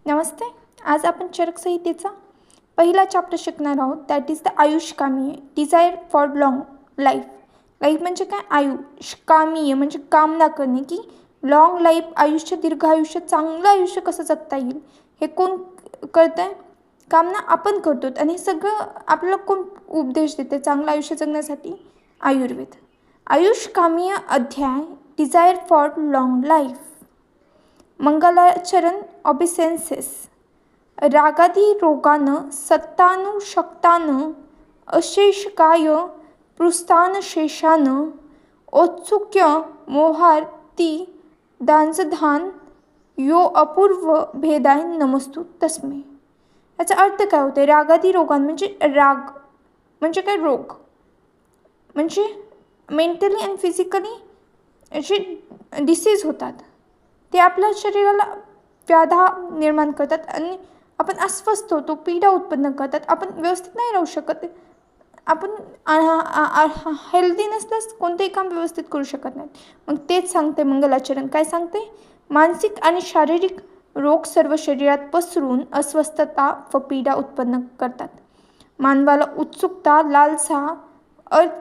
नमस्ते. आज आपण चरक संहितेचा पहिला चॅप्टर शिकणार आहोत. That is the Ayushkamiya, desire for long life. Life म्हणजे काय? आयुष्कामीय म्हणजे कामना करणे, की लॉंग लाईफ, आयुष्य, दीर्घ आयुष्य, चांगलं आयुष्य कसं जगता येईल हे कोण करतं आहे? कामना आपण करतो. आणि हे सगळं आपल्याला कोण उपदेश देते चांगलं आयुष्य जगण्यासाठी? आयुर्वेद. आयुष्कामीय अध्याय, डिझायर फॉर लॉंग लाईफ. मंगलाचरण ऑबिसेन्सेस. रागादी रोगानं सत्तानुशक्तानं अशेषकाय पृस्थानशेषानं औत्सुक्य मोहार्ती दांजधान यो अपूर्व भेदाय नमस्तु तस्मे. याचा अर्थ काय होते? रागादी रोगां म्हणजे राग म्हणजे काय? रोग म्हणजे मेंटली अँड फिजिकली जे डिसीज होतात ते आपल्या शरीराला व्याधा निर्माण करतात आणि आपण अस्वस्थ होतो, पीडा उत्पन्न करतात, आपण व्यवस्थित नाही राहू शकत, आपण हेल्दी नसल्यास कोणतेही काम व्यवस्थित करू शकत नाही. मग तेच सांगते मंगलाचरण. काय सांगते? मानसिक आणि शारीरिक रोग सर्व शरीरात पसरून अस्वस्थता व पीडा उत्पन्न करतात. मानवाला उत्सुकता, लालसा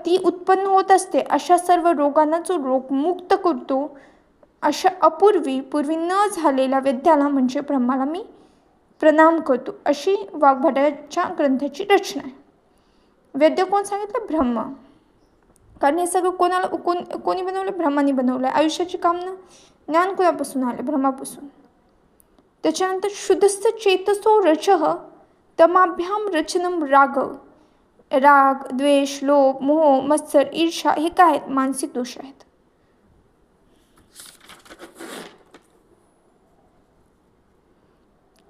ती उत्पन्न होत असते. अशा सर्व रोगांना जो रोगमुक्त करतो, अशा पूर्वी न झालेल्या वेद्याला म्हणजे ब्रह्माला मी प्रणाम करतो, अशी वाग्भटाच्या ग्रंथाची रचना आहे. वेद्य कोण सांगितलं? ब्रह्म. कारण हे सगळं कोणी बनवलं? ब्रह्माने बनवलं आहे. आयुष्याची कामना, ज्ञान कोणापासून आले? ब्रह्मापासून. त्याच्यानंतर शुद्धस्थ चेतसो रचः तमाभ्याम रचनम राग. राग, द्वेष, लोभ, मोह, मत्सर, ईर्षा हे काय आहेत? मानसिक दोष आहेत.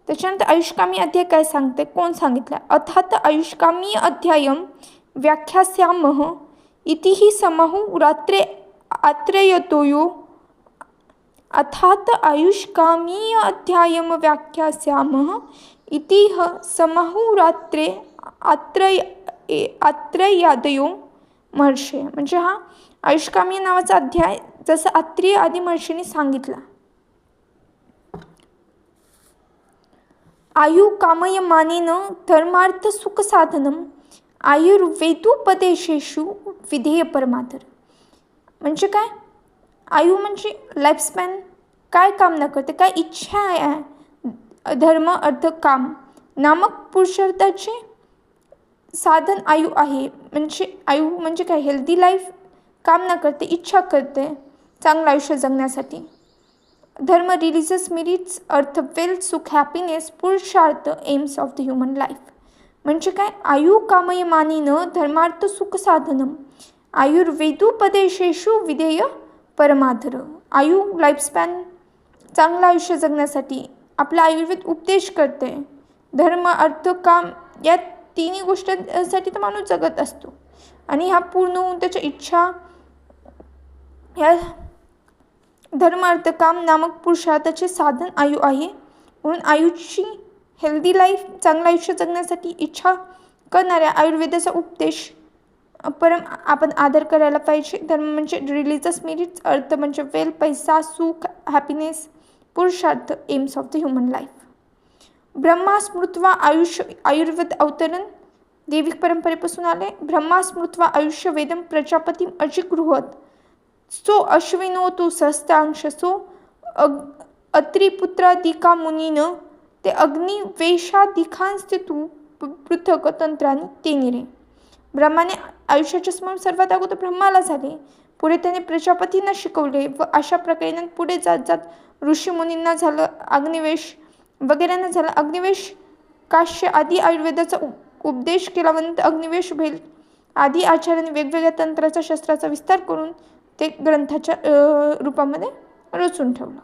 त्याच्यानंतर आयुष्कामी अध्याय काय सांगते? कोण सांगितलं? अर्थात आयुष्कामी अध्यायम व्याख्यास्यामः इतिहि समहु रात्रे आत्रयतोयो. अर्थात आयुष्कामी अध्यायम व्याख्यास्यामः इतिह समहु रात्रे आत्रयादयो महर्षे. म्हणजे हा आयुष्कामी नावाचा अध्याय जसं आत्रेय आदी महर्षींनी सांगितला. आयु कामयमानेन धर्मार्थ सुख साधनम आयुर्वेदोपदेशेषु विधेय परमाधर. म्हणजे काय? आयु म्हणजे लाईफस्पॅन. काय कामना करते? काय इच्छा आहे? धर्म, अर्थ, काम नामक पुरुषार्थाचे साधन आयु आहे. म्हणजे आयु म्हणजे काय? हेल्दी लाईफ कामना करते, इच्छा करते चांगलं आयुष्य जगण्यासाठी. धर्म, रिलिजियस मेरिट्स, अर्थ, वेल्थ, सुख, हॅपीनेस, पुरुषार्थ, AIIMS of the human life. म्हणजे काय? आयु कामयमानेनं धर्मार्थ सुख साधनम आयुर्वेदोपदेशेषु विधेय परमाधर. आयु लाईफस्पॅन, चांगलं आयुष्य जगण्यासाठी आपला आयुर्वेद उपदेश करते. धर्म, अर्थ, काम या तिन्ही गोष्टींसाठी तर माणूस जगत असतो आणि ह्या पूर्ण होऊन त्याच्या इच्छा या धर्म, अर्थ, काम नामक पुरुषार्थाचे साधन आयु आहे. म्हणून आयुची हेल्दी लाईफ, चांगलं आयुष्य जगण्यासाठी इच्छा करणाऱ्या आयुर्वेदाचा उपदेश आपण आदर करायला पाहिजे. धर्म म्हणजे रिलिजियस मेरिट्स, अर्थ म्हणजे वेल, पैसा, सुख, हॅपीनेस, पुरुषार्थ, AIIMS of the human life. Brahma स्मृत्वा आयुर्वेद अवतरण दैविक परंपरेपासून आले. ब्रह्मा स्मृत्वा आयुष्य वेदम प्रजापती अजिगृहत सो अश्विनो तू सहस्त्रांश सो अत्रिपुत्रादिका मुनीनं ते अग्निवेशादिकांस्ते तू पृथक तंत्राने ते निरे. ब्रह्माने आयुष्याचे स्मरण सर्वात अगोदर ब्रह्माला झाले, पुढे त्याने प्रजापतींना शिकवले व अशा प्रकारे पुढे जात ऋषीमुनींना झालं, अग्निवेश वगैरेंना झालं. अग्निवेश, काश्य आदी आयुर्वेदाचा उपदेश केला व नंतर अग्निवेश, भेल आदी आचार्यांनी वेगवेगळ्या तंत्राचा, शस्त्राचा विस्तार करून ते ग्रंथाच्या रूपामध्ये रचून ठेवलं.